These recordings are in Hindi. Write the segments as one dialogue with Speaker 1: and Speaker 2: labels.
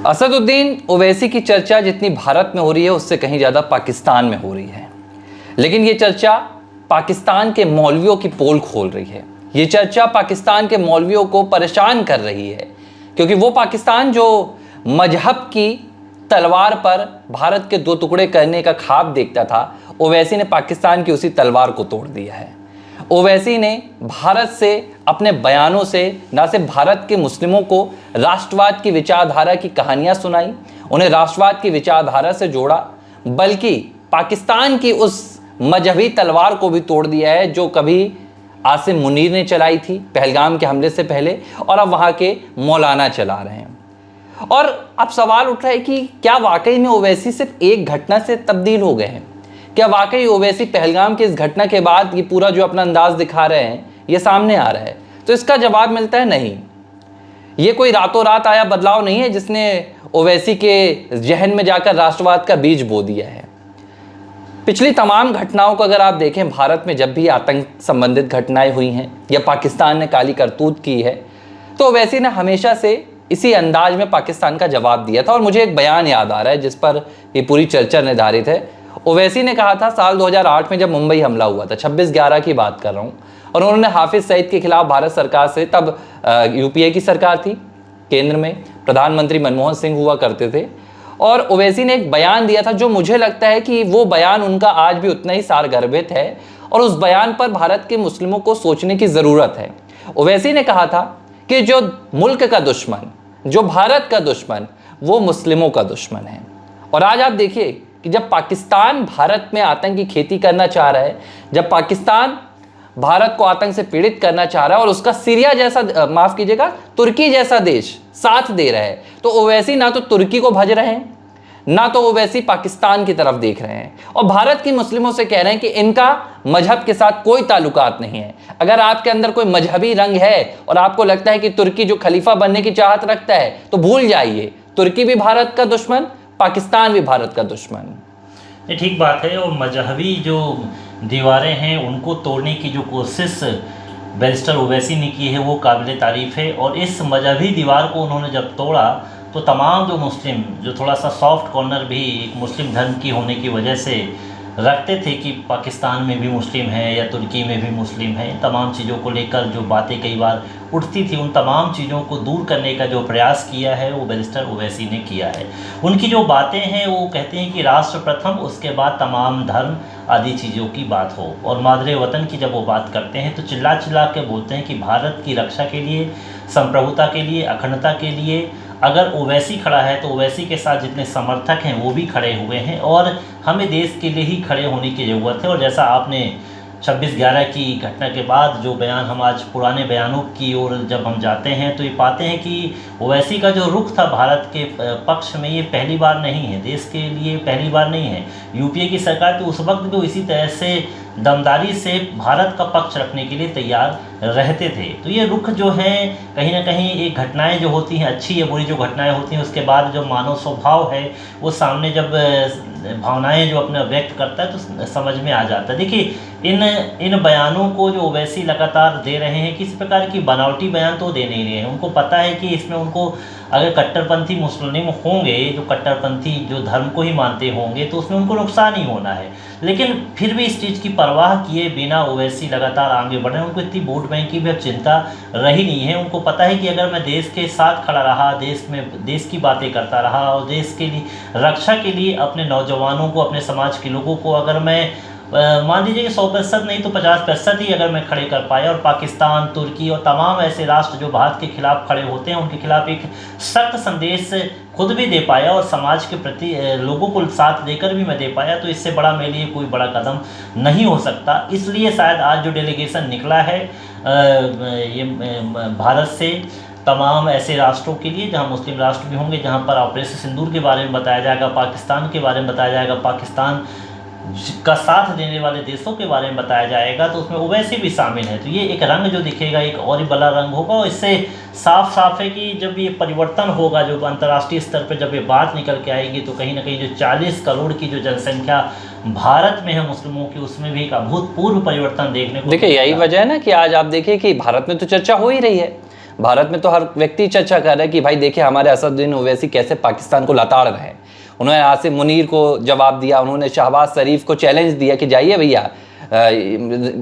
Speaker 1: असदुद्दीन ओवैसी की चर्चा जितनी भारत में हो रही है उससे कहीं ज़्यादा पाकिस्तान में हो रही है। लेकिन ये चर्चा पाकिस्तान के मौलवियों की पोल खोल रही है। ये चर्चा पाकिस्तान के मौलवियों को परेशान कर रही है, क्योंकि वो पाकिस्तान जो मजहब की तलवार पर भारत के दो टुकड़े करने का ख्वाब देखता था, ओवैसी ने पाकिस्तान की उसी तलवार को तोड़ दिया है। ओवैसी ने भारत से अपने बयानों से न सिर्फ भारत के मुस्लिमों को राष्ट्रवाद की विचारधारा की कहानियां सुनाई, उन्हें राष्ट्रवाद की विचारधारा से जोड़ा, बल्कि पाकिस्तान की उस मजहबी तलवार को भी तोड़ दिया है जो कभी आसिम मुनीर ने चलाई थी पहलगाम के हमले से पहले, और अब वहाँ के मौलाना चला रहे हैं। और अब सवाल उठ रहा है कि क्या वाकई में ओवैसी सिर्फ एक घटना से तब्दील हो गए हैं? क्या वाकई ओवैसी पहलगाम की इस घटना के बाद ये पूरा जो अपना अंदाज दिखा रहे हैं ये सामने आ रहा है? तो इसका जवाब मिलता है नहीं। ये कोई रातों रात आया बदलाव नहीं है जिसने ओवैसी के जहन में जाकर राष्ट्रवाद का बीज बो दिया है। पिछली तमाम घटनाओं को अगर आप देखें, भारत में जब भी आतंक संबंधित घटनाएं हुई हैं या पाकिस्तान ने काली करतूत की है, तो ओवैसी ने हमेशा से इसी अंदाज में पाकिस्तान का जवाब दिया था। और मुझे एक बयान याद आ रहा है जिस पर ये पूरी चर्चा निर्धारित है। ओवैसी ने कहा था साल 2008 में जब मुंबई हमला हुआ था, 26/11 की बात कर रहा हूँ, और उन्होंने हाफिज सईद के खिलाफ भारत सरकार से, तब यूपीए की सरकार थी केंद्र में, प्रधानमंत्री मनमोहन सिंह हुआ करते थे, और ओवैसी ने एक बयान दिया था जो मुझे लगता है कि वो बयान उनका आज भी उतना ही सारगर्भित है और उस बयान पर भारत के मुस्लिमों को सोचने की ज़रूरत है। ओवैसी ने कहा था कि जो मुल्क का दुश्मन, जो भारत का दुश्मन, वो मुस्लिमों का दुश्मन है। और आज आप देखिए कि जब पाकिस्तान भारत में आतंक की खेती करना चाह रहा है, जब पाकिस्तान भारत को आतंक से पीड़ित करना चाह रहा है और उसका सीरिया जैसा, माफ कीजिएगा, तुर्की जैसा देश साथ दे रहा है, तो ओवैसी ना तो तुर्की को भज रहे हैं, ना तो ओवैसी पाकिस्तान की तरफ देख रहे हैं, और भारत के मुस्लिमों से कह रहे हैं कि इनका मजहब के साथ कोई ताल्लुकात नहीं है। अगर आपके अंदर कोई मजहबी रंग है और आपको लगता है कि तुर्की जो खलीफा बनने की चाहत रखता है, तो भूल जाइए, तुर्की भी भारत का दुश्मन, पाकिस्तान भी भारत का दुश्मन।
Speaker 2: ये ठीक बात है। और मजहबी जो दीवारें हैं उनको तोड़ने की जो कोशिश बैरिस्टर ओवैसी ने की है वो काबिल तारीफ़ है। और इस मजहबी दीवार को उन्होंने जब तोड़ा तो तमाम जो मुस्लिम, जो थोड़ा सा सॉफ्ट कॉर्नर भी एक मुस्लिम धर्म की होने की वजह से रखते थे कि पाकिस्तान में भी मुस्लिम है या तुर्की में भी मुस्लिम है, तमाम चीज़ों को लेकर जो बातें कई बार उठती थी, उन तमाम चीज़ों को दूर करने का जो प्रयास किया है वो बैरिस्टर ओवैसी ने किया है। उनकी जो बातें हैं वो कहते हैं कि राष्ट्र प्रथम, उसके बाद तमाम धर्म आदि चीज़ों की बात हो। और मादरे वतन की जब वो बात करते हैं तो चिल्ला चिल्ला के बोलते हैं कि भारत की रक्षा के लिए, संप्रभुता के लिए, अखंडता के लिए अगर ओवैसी खड़ा है तो ओवैसी के साथ जितने समर्थक हैं वो भी खड़े हुए हैं, और हमें देश के लिए ही खड़े होने की ज़रूरत है। और जैसा आपने 26/11 की घटना के बाद जो बयान, हम आज पुराने बयानों की ओर जब हम जाते हैं तो ये पाते हैं कि ओवैसी का जो रुख था भारत के पक्ष में, ये पहली बार नहीं है, देश के लिए पहली बार नहीं है। यूपीए की सरकार तो उस वक्त भी इसी तरह से दमदारी से भारत का पक्ष रखने के लिए तैयार रहते थे। तो ये रुख जो है कहीं ना कहीं, एक घटनाएं जो होती हैं, अच्छी या बुरी जो घटनाएं होती हैं, उसके बाद जो मानव स्वभाव है वो सामने जब भावनाएं जो अपना व्यक्त करता है तो समझ में आ जाता है। देखिए इन बयानों को जो ओवैसी लगातार दे रहे हैं, किसी प्रकार की बनावटी बयान तो दे नहीं रहे हैं। उनको पता है कि इसमें उनको अगर कट्टरपंथी मुस्लिम होंगे, जो कट्टरपंथी जो धर्म को ही मानते होंगे, तो उसमें उनको नुकसान ही होना है। लेकिन फिर भी इस चीज़ की परवाह किए बिना ओवैसी लगातार आगे बढ़ रहे हैं। उनको इतनी वोट बैंक की भी अब चिंता रही नहीं है। उनको पता है कि अगर मैं देश के साथ खड़ा रहा, देश की बातें करता रहा और देश के लिए, रक्षा के लिए अपने नौजवानों को, अपने समाज के लोगों को अगर मैं मान लीजिए कि 100% नहीं तो 50% ही अगर मैं खड़े कर पाया, और पाकिस्तान, तुर्की और तमाम ऐसे राष्ट्र जो भारत के खिलाफ खड़े होते हैं उनके खिलाफ एक सख्त संदेश खुद भी दे पाया और समाज के प्रति लोगों को साथ देकर भी मैं दे पाया, तो इससे बड़ा मेरे लिए कोई बड़ा कदम नहीं हो सकता। इसलिए शायद आज जो डेलीगेशन निकला है ये भारत से तमाम ऐसे राष्ट्रों के लिए जहां मुस्लिम राष्ट्र भी होंगे, जहां पर ऑपरेशन सिंदूर के बारे में बताया जाएगा, पाकिस्तान के बारे में बताया जाएगा, पाकिस्तान का साथ देने वाले देशों के बारे में बताया जाएगा, तो उसमें ओवैसी भी शामिल है। तो ये एक रंग जो दिखेगा एक और ही बड़ा रंग होगा। और इससे साफ साफ है कि जब ये परिवर्तन होगा, जो अंतर्राष्ट्रीय स्तर पर जब ये बात निकल के आएगी, तो कहीं ना कहीं जो 40 करोड़ की जो जनसंख्या भारत में है मुस्लिमों की, उसमें भी एक अभूतपूर्व परिवर्तन देखने को।
Speaker 1: देखिए यही वजह है ना कि आज आप देखिए कि भारत में तो चर्चा हो ही रही है। भारत में तो हर व्यक्ति चर्चा कर रहा है कि भाई देखिए हमारे असदुद्दीन ओवैसी कैसे पाकिस्तान को लताड़ रहे हैं। उन्होंने आसिम मुनीर को जवाब दिया, उन्होंने शहबाज शरीफ को चैलेंज दिया कि जाइए भैया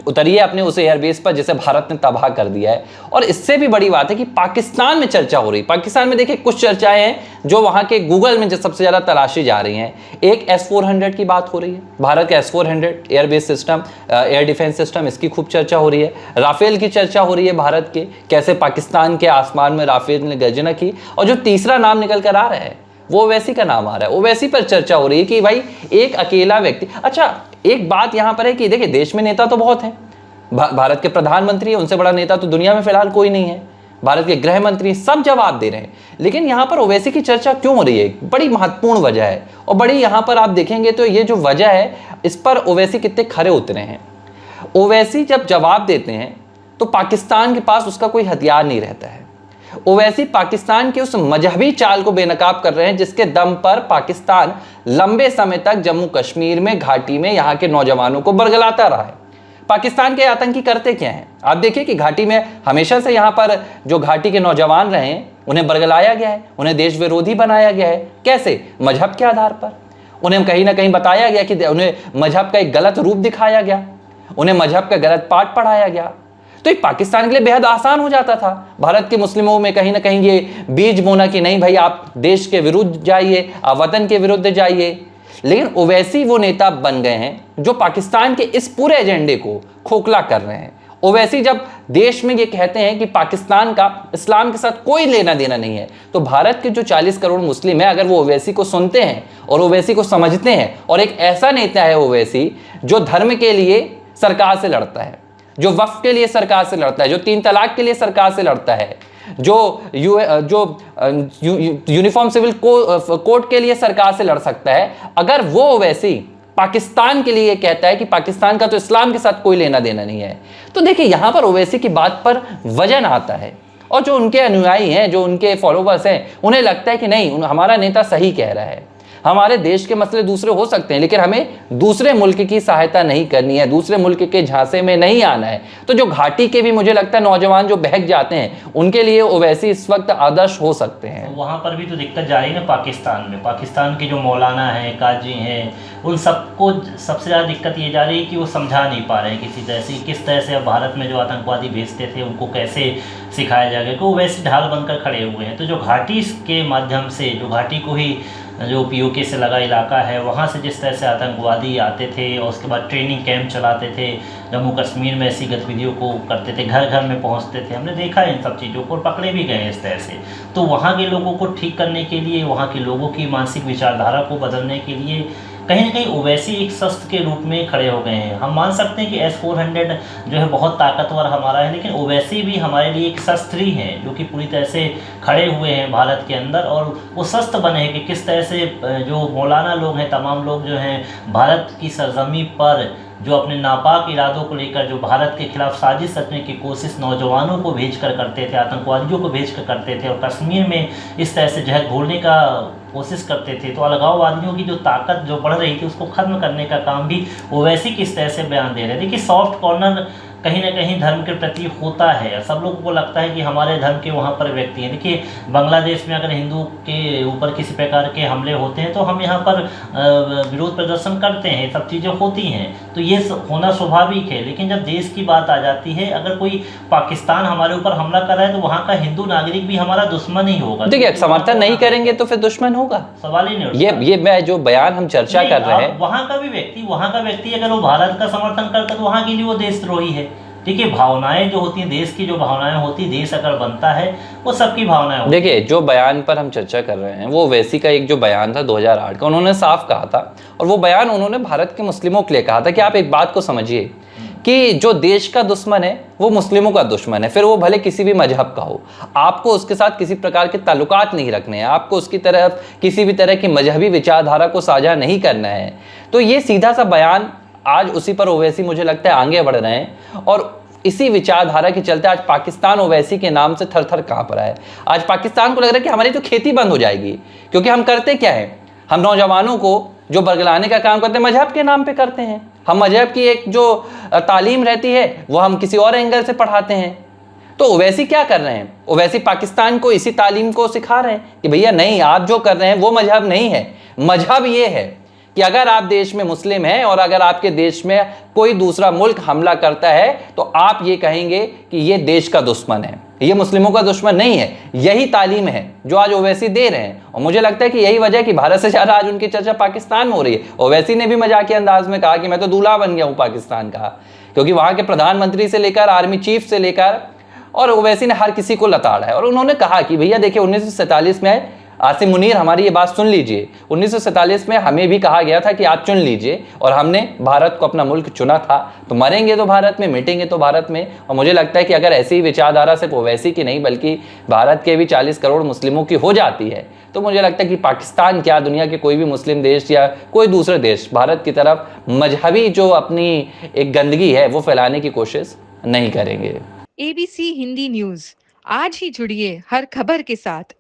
Speaker 1: उतरिए अपने उस एयरबेस पर जिसे भारत ने तबाह कर दिया है। और इससे भी बड़ी बात है कि पाकिस्तान में चर्चा हो रही है। पाकिस्तान में देखिए कुछ चर्चाएं हैं जो वहां के गूगल में जो सबसे ज़्यादा तलाशी जा रही हैं। एक S-400 की बात हो रही है, भारत का S-400 airbase system, air defence system, इसकी खूब चर्चा हो रही है। राफेल की चर्चा हो रही है भारत के, कैसे पाकिस्तान के आसमान में राफेल ने गर्जना की। और जो तीसरा नाम निकल कर आ रहा है वो ओवैसी का नाम आ रहा है। ओवैसी पर चर्चा हो रही है कि भाई एक अकेला व्यक्ति। अच्छा, एक बात यहां पर है कि देखिए देश में नेता तो बहुत हैं, भारत के प्रधानमंत्री है, उनसे बड़ा नेता तो दुनिया में फिलहाल कोई नहीं है, भारत के गृह मंत्री सब जवाब दे रहे हैं। लेकिन यहां पर ओवैसी की चर्चा क्यों हो रही है, बड़ी महत्वपूर्ण वजह है। और बड़ी यहां पर आप देखेंगे तो ये जो वजह है इस पर ओवैसी कितने खरे उतरे हैं। ओवैसी जब जवाब देते हैं तो पाकिस्तान के पास उसका कोई हथियार नहीं रहता है। ओवैसी पाकिस्तान के उस मजहबी चाल को बेनकाब कर रहे हैं जिसके दम पर पाकिस्तान लंबे समय तक जम्मू कश्मीर में, घाटी में यहां के नौजवानों को बरगलाता रहा है। पाकिस्तान के आतंकी करते क्या हैं आप देखिए कि घाटी में हमेशा से यहां पर जो घाटी के नौजवान रहे हैं उन्हें बरगलाया गया है, उन्हें देश विरोधी बनाया गया है। कैसे? मजहब के आधार पर उन्हें कहीं ना कहीं बताया गया कि उन्हें मजहब का एक गलत रूप दिखाया गया, उन्हें मजहब का गलत पाठ पढ़ाया गया। तो एक पाकिस्तान के लिए बेहद आसान हो जाता था भारत के मुस्लिमों में कहीं ना कहीं ये बीज बोना कि नहीं भाई आप देश के विरुद्ध जाइए, आप वतन के विरुद्ध जाइए। लेकिन ओवैसी वो नेता बन गए हैं जो पाकिस्तान के इस पूरे एजेंडे को खोखला कर रहे हैं। ओवैसी जब देश में ये कहते हैं कि पाकिस्तान का इस्लाम के साथ कोई लेना देना नहीं है, तो भारत के जो 40 करोड़ मुस्लिम है अगर वो ओवैसी को सुनते हैं और ओवैसी को समझते हैं, और एक ऐसा नेता है ओवैसी जो धर्म के लिए सरकार से लड़ता है, जो वक्फ के लिए सरकार से लड़ता है, जो 3 तलाक के लिए सरकार से लड़ता है, जो यूनिफॉर्म सिविल कोड के लिए सरकार से लड़ सकता है, अगर वो ओवैसी पाकिस्तान के लिए कहता है कि पाकिस्तान का तो इस्लाम के साथ कोई लेना देना नहीं है, तो देखिए यहां पर ओवैसी की बात पर वजन आता है। और जो उनके अनुयायी हैं, जो उनके फॉलोवर्स हैं, उन्हें लगता है कि नहीं हमारा नेता सही कह रहा है, हमारे देश के मसले दूसरे हो सकते हैं लेकिन हमें दूसरे मुल्क की सहायता नहीं करनी है, दूसरे मुल्क के झांसे में नहीं आना है। तो जो घाटी के भी मुझे लगता है नौजवान जो बहक जाते हैं उनके लिए ओवैसी इस वक्त आदर्श हो सकते हैं।
Speaker 2: तो वहाँ पर भी तो दिक्कत जा रही है ना पाकिस्तान में। पाकिस्तान के जो मौलाना हैं, काजी हैं, उन सबको सबसे ज़्यादा दिक्कत ये जा रही है कि वो समझा नहीं पा रहे हैं किसी तरह से, किस तरह से अब भारत में जो आतंकवादी भेजते थे उनको कैसे सिखाया जाएगा, कि वो वैसे ढाल बनकर खड़े हुए हैं। तो जो घाटी के माध्यम से, जो घाटी को ही जो POK से लगा इलाका है, वहाँ से जिस तरह से आतंकवादी आते थे और उसके बाद ट्रेनिंग कैंप चलाते थे, जम्मू कश्मीर में ऐसी गतिविधियों को करते थे, घर घर में पहुँचते थे, हमने देखा है इन सब चीज़ों को और पकड़े भी गए इस तरह से। तो वहाँ के लोगों को ठीक करने के लिए, वहाँ के लोगों की मानसिक विचारधारा को बदलने के लिए कहीं ना कहीं ओवैसी एक शस्त्र के रूप में खड़े हो गए हैं। हम मान सकते हैं कि S-400 जो है बहुत ताकतवर हमारा है, लेकिन ओवैसी भी हमारे लिए एक शस्त्र ही है जो कि पूरी तरह से खड़े हुए हैं भारत के अंदर। और वो शस्त्र बने हैं कि किस तरह से जो मौलाना लोग हैं, तमाम लोग जो हैं भारत की सरजमी पर जो अपने नापाक इरादों को लेकर जो भारत के खिलाफ साजिश रचने की कोशिश नौजवानों को भेजकर करते थे, आतंकवादियों को भेजकर करते थे और कश्मीर में इस तरह से जहर घोलने का कोशिश करते थे, तो अलगाववादियों की जो ताकत जो बढ़ रही थी उसको खत्म करने का काम भी ओवैसी किस तरह से बयान दे रहे थे। देखिए सॉफ्ट कॉर्नर कहीं ना कहीं धर्म के प्रति होता है, सब लोगों को लगता है कि हमारे धर्म के वहाँ पर व्यक्ति हैं। देखिए बांग्लादेश में अगर हिंदू के ऊपर किसी प्रकार के हमले होते हैं तो हम यहाँ पर विरोध प्रदर्शन करते हैं, सब चीज़ें होती हैं, तो ये होना स्वाभाविक है। लेकिन जब देश की बात आ जाती है, अगर कोई पाकिस्तान हमारे ऊपर हमला कर रहा है तो वहाँ का हिंदू नागरिक भी हमारा दुश्मन ही होगा।
Speaker 1: देखिए समर्थन नहीं करेंगे तो फिर दुश्मन होगा,
Speaker 2: सवाल ही नहीं उठता।
Speaker 1: ये मैं जो बयान हम चर्चा कर रहे हैं,
Speaker 2: वहाँ का व्यक्ति अगर वो भारत का समर्थन करता है तो वहाँ के लिए वो देशद्रोही है। देखिए भावनाएं जो होती हैं, देश की जो भावनाएं होती है, देश अगर बनता है वो सबकी भावनाएं होती।
Speaker 1: देखिए जो बयान पर हम चर्चा कर रहे हैं वो ओवैसी का एक जो बयान था 2008 का, उन्होंने साफ कहा था, और वो बयान उन्होंने भारत के मुस्लिमों के लिए कहा था कि आप एक बात को समझिए कि जो देश का दुश्मन है वो मुस्लिमों का दुश्मन है, फिर वो भले किसी भी मजहब का हो, आपको उसके साथ किसी प्रकार के ताल्लुकात नहीं रखने हैं, आपको उसकी तरफ किसी भी तरह की मजहबी विचारधारा को साझा नहीं करना है। तो ये सीधा सा बयान आज उसी पर ओवैसी मुझे लगता है आगे बढ़ रहे हैं, और इसी विचारधारा के चलते आज पाकिस्तान ओवैसी के नाम से थर थर कांप रहा है। आज पाकिस्तान को लग रहा है कि हमारी तो खेती बंद हो जाएगी, क्योंकि हम करते क्या है, हम नौजवानों को जो बरगलाने का काम करते हैं मजहब के नाम पे करते हैं। हम मजहब की एक जो तालीम रहती है वो हम किसी और एंगल से पढ़ाते हैं। तो ओवैसी क्या कर रहे हैं? ओवैसी पाकिस्तान को इसी तालीम को सिखा रहे हैं कि भैया नहीं, आप जो कर रहे हैं वो मजहब नहीं है। मजहब ये है कि अगर आप देश में मुस्लिम हैं और अगर आपके देश में कोई दूसरा मुल्क हमला करता है तो आप ये कहेंगे कि ये देश का दुश्मन है, ये मुस्लिमों का दुश्मन नहीं है। यही तालीम है जो आज ओवैसी दे रहे हैं और मुझे लगता है कि यही वजह है कि भारत से ज़्यादा आज उनकी चर्चा पाकिस्तान में हो रही है। ओवैसी ने भी मजाकिया अंदाज में कहा कि मैं तो दूल्हा बन गया हूँ पाकिस्तान का, क्योंकि वहाँ के प्रधानमंत्री से लेकर आर्मी चीफ से लेकर और ओवैसी ने हर किसी को लताड़ा है। और उन्होंने कहा कि भैया देखिए 1947 में आसिम मुनीर हमारी ये बात सुन लीजिए, 1947 में हमें भी कहा गया था कि आप चुन लीजिए और हमने भारत को अपना मुल्क चुना था, तो मरेंगे तो भारत में, मिटेंगे तो भारत में। और मुझे लगता है कि अगर ऐसी विचारधारा सिर्फ ओवैसी की नहीं बल्कि भारत के भी 40 करोड़ मुस्लिमों की हो जाती है तो मुझे लगता है कि पाकिस्तान क्या दुनिया के कोई भी मुस्लिम देश या कोई दूसरे देश भारत की तरफ मजहबी जो अपनी एक गंदगी है वो फैलाने की कोशिश नहीं करेंगे।
Speaker 3: ABC हिंदी न्यूज, आज ही जुड़िए हर खबर के साथ